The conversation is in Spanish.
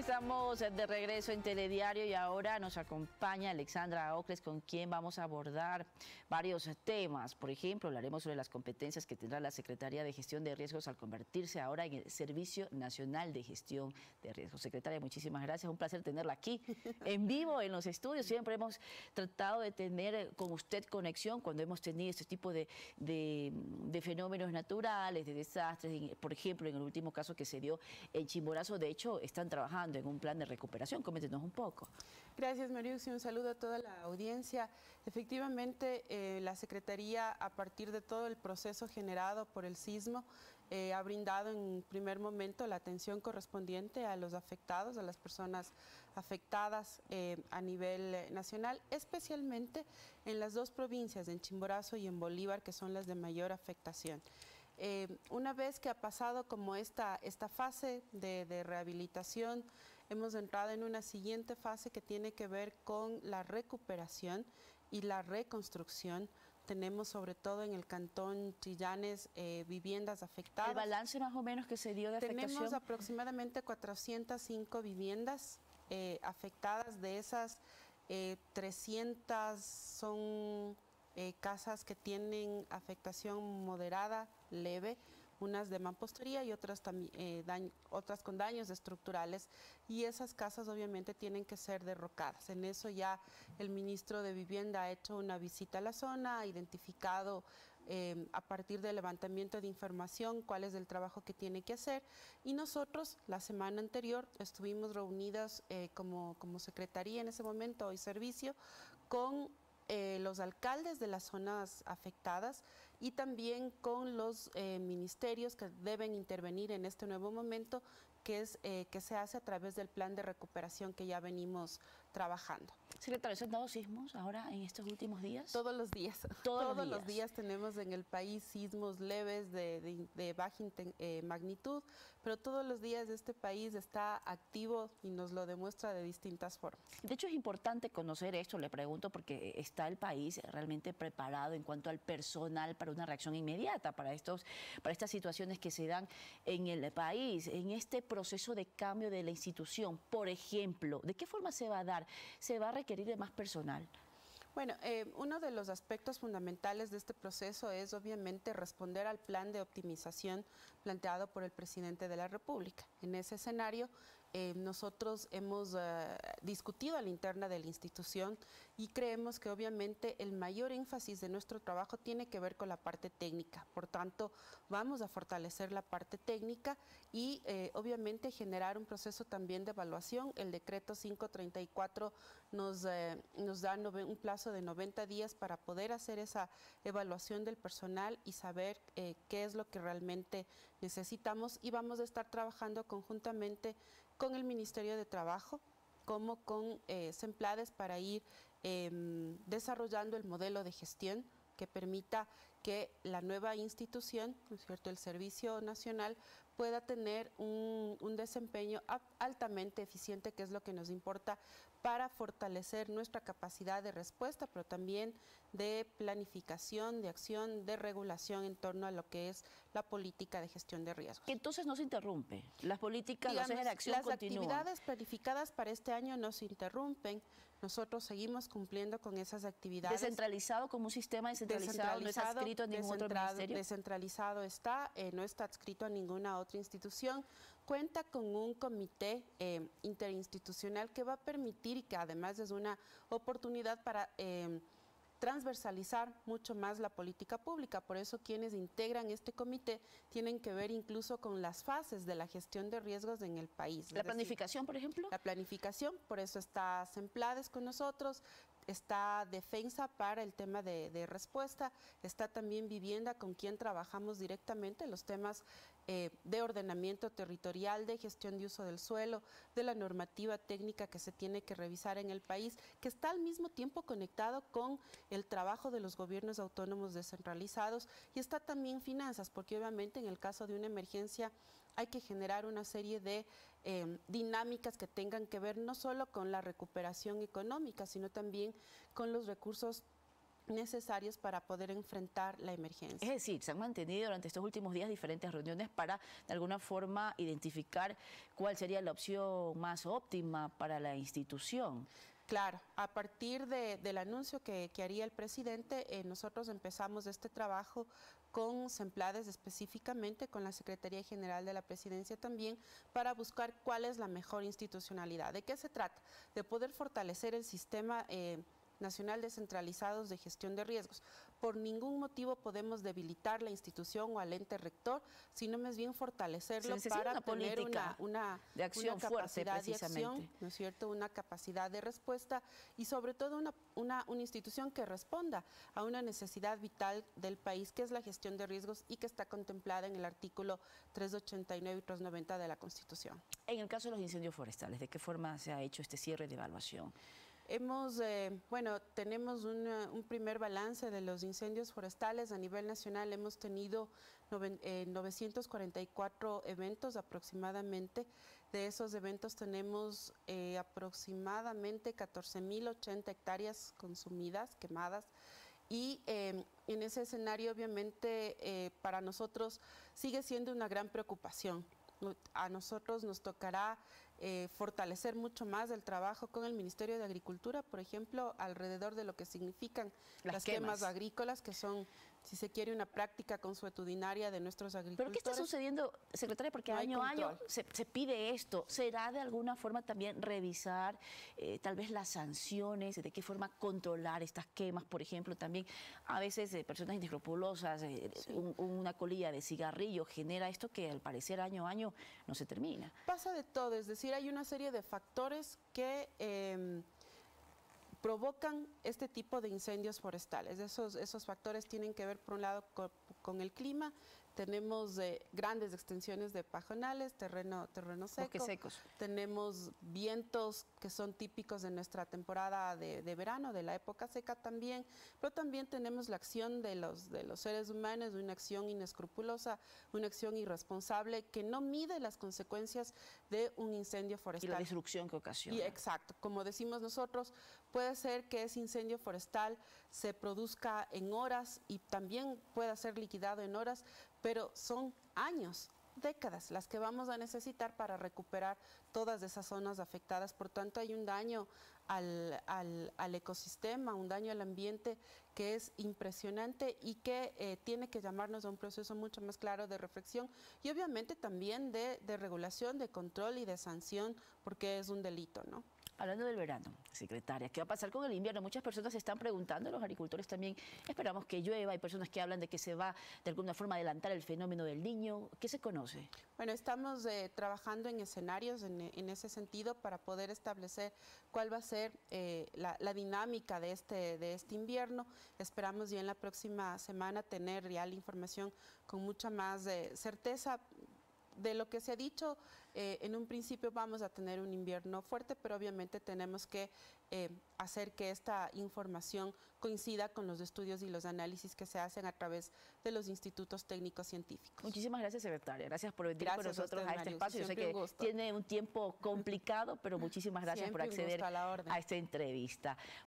Estamos de regreso en Telediario y ahora nos acompaña Alexandra Ocles, con quien vamos a abordar varios temas. Por ejemplo, hablaremos sobre las competencias que tendrá la Secretaría de Gestión de Riesgos al convertirse ahora en el Servicio Nacional de Gestión de Riesgos. Secretaria, muchísimas gracias. Un placer tenerla aquí en vivo en los estudios. Siempre hemos tratado de tener con usted conexión cuando hemos tenido este tipo de fenómenos naturales, de desastres. Por ejemplo, en el último caso que se dio en Chimborazo, de hecho, están trabajando en un plan de recuperación. Coméntenos un poco. Gracias, Mariux, y un saludo a toda la audiencia. Efectivamente, la Secretaría, a partir de todo el proceso generado por el sismo, ha brindado en primer momento la atención correspondiente a los afectados, a las personas afectadas a nivel nacional, especialmente en las dos provincias, en Chimborazo y en Bolívar, que son las de mayor afectación. Una vez que ha pasado como esta fase de rehabilitación, hemos entrado en una siguiente fase que tiene que ver con la recuperación y la reconstrucción. Tenemos sobre todo en el cantón Chillanes viviendas afectadas. ¿El balance más o menos que se dio de afectación? Tenemos aproximadamente 405 viviendas afectadas. De esas 300 son casas que tienen afectación moderada, leve, unas de mampostería y otras con daños estructurales, y esas casas obviamente tienen que ser derrocadas. En eso ya el ministro de Vivienda ha hecho una visita a la zona, ha identificado a partir del levantamiento de información cuál es el trabajo que tiene que hacer, y nosotros la semana anterior estuvimos reunidas como Secretaría en ese momento y servicio con los alcaldes de las zonas afectadas y también con los ministerios que deben intervenir en este nuevo momento, que es que se hace a través del plan de recuperación que ya venimos trabajando. Secretario, ¿se han dado sismos ahora en estos últimos días? Todos los días. Todos los días tenemos en el país sismos leves de baja magnitud, pero todos los días este país está activo y nos lo demuestra de distintas formas. De hecho, es importante conocer esto, le pregunto, porque está el país realmente preparado en cuanto al personal para una reacción inmediata para estas situaciones que se dan en el país, en este proceso de cambio de la institución. Por ejemplo, ¿de qué forma se va a dar? ¿Se va a requerir de más personal? Bueno, uno de los aspectos fundamentales de este proceso es obviamente responder al plan de optimización planteado por el presidente de la República. En ese escenario, nosotros hemos discutido a la interna de la institución y creemos que obviamente el mayor énfasis de nuestro trabajo tiene que ver con la parte técnica. Por tanto, vamos a fortalecer la parte técnica y obviamente generar un proceso también de evaluación. El decreto 534 nos da un plazo de 90 días para poder hacer esa evaluación del personal y saber qué es lo que realmente necesitamos, y vamos a estar trabajando conjuntamente con el Ministerio de Trabajo como con Semplades para ir desarrollando el modelo de gestión que permita que la nueva institución, ¿no es cierto?, el Servicio Nacional, pueda tener un desempeño altamente eficiente, que es lo que nos importa para fortalecer nuestra capacidad de respuesta, pero también de planificación, de acción, de regulación en torno a lo que es la política de gestión de riesgos. Entonces no se interrumpe, las políticas, digamos, los ejes de acción las continúan. Actividades planificadas para este año no se interrumpen, nosotros seguimos cumpliendo con esas actividades. ¿Descentralizado, como un sistema descentralizado, no está adscrito a ningún otro ministerio? Descentralizado está, no está adscrito a ninguna otra institución. Cuenta con un comité interinstitucional que va a permitir, y que además es una oportunidad para transversalizar mucho más la política pública. Por eso quienes integran este comité tienen que ver incluso con las fases de la gestión de riesgos en el país. ¿La planificación, por ejemplo? La planificación, por eso está Semplades con nosotros. Está Defensa para el tema de respuesta, está también Vivienda, con quien trabajamos directamente los temas de ordenamiento territorial, de gestión de uso del suelo, de la normativa técnica que se tiene que revisar en el país, que está al mismo tiempo conectado con el trabajo de los gobiernos autónomos descentralizados, y está también Finanzas, porque obviamente en el caso de una emergencia hay que generar una serie de dinámicas que tengan que ver no solo con la recuperación económica, sino también con los recursos necesarios para poder enfrentar la emergencia. Es decir, se han mantenido durante estos últimos días diferentes reuniones para de alguna forma identificar cuál sería la opción más óptima para la institución. Claro, a partir del anuncio que haría el presidente, nosotros empezamos este trabajo con SEMPLADES específicamente, con la Secretaría General de la Presidencia también, para buscar cuál es la mejor institucionalidad. ¿De qué se trata? De poder fortalecer el sistema nacional descentralizados de gestión de riesgos. Por ningún motivo podemos debilitar la institución o al ente rector, sino más bien fortalecerlo para tener una capacidad de acción, ¿no es cierto? Una capacidad de respuesta y sobre todo una institución que responda a una necesidad vital del país, que es la gestión de riesgos y que está contemplada en el artículo 389 y 390 de la Constitución. En el caso de los incendios forestales, ¿de qué forma se ha hecho este cierre de evaluación? Tenemos un primer balance de los incendios forestales. A nivel nacional hemos tenido 944 eventos aproximadamente. De esos eventos tenemos aproximadamente 14.080 hectáreas consumidas, quemadas. Y en ese escenario, obviamente, para nosotros sigue siendo una gran preocupación. A nosotros nos tocará fortalecer mucho más el trabajo con el Ministerio de Agricultura, por ejemplo, alrededor de lo que significan las quemas agrícolas, que son, si se quiere, una práctica consuetudinaria de nuestros agricultores. ¿Pero qué está sucediendo, secretaria? Porque año a año se pide esto. ¿Será de alguna forma también revisar tal vez las sanciones, de qué forma controlar estas quemas? Por ejemplo, también a veces personas inescrupulosas, una colilla de cigarrillo genera esto que al parecer año a año no se termina. Pasa de todo, es decir, hay una serie de factores que provocan este tipo de incendios forestales. Esos factores tienen que ver, por un lado, con el clima. Tenemos grandes extensiones de pajonales, terreno seco. Bosques secos. Tenemos vientos que son típicos de nuestra temporada de verano, de la época seca también, pero también tenemos la acción de los seres humanos, una acción inescrupulosa, una acción irresponsable que no mide las consecuencias de un incendio forestal. Y la destrucción que ocasiona. Exacto. Como decimos nosotros, puede ser que ese incendio forestal se produzca en horas y también pueda ser liquidado en horas, pero son años, décadas, las que vamos a necesitar para recuperar todas esas zonas afectadas. Por tanto, hay un daño al ecosistema, un daño al ambiente que es impresionante y que tiene que llamarnos a un proceso mucho más claro de reflexión y obviamente también de regulación, de control y de sanción, porque es un delito, ¿no? Hablando del verano, secretaria, ¿qué va a pasar con el invierno? Muchas personas se están preguntando, los agricultores también, esperamos que llueva, hay personas que hablan de que se va de alguna forma a adelantar el fenómeno del Niño. ¿Qué se conoce? Bueno, estamos trabajando en escenarios en ese sentido para poder establecer cuál va a ser la dinámica de este invierno. Esperamos ya en la próxima semana tener ya la información con mucha más certeza. De lo que se ha dicho, en un principio vamos a tener un invierno fuerte, pero obviamente tenemos que hacer que esta información coincida con los estudios y los análisis que se hacen a través de los institutos técnicos científicos. Muchísimas gracias, secretaria. Gracias por venir con nosotros a este espacio. Yo sé que tiene un tiempo complicado, pero muchísimas gracias por acceder a esta entrevista.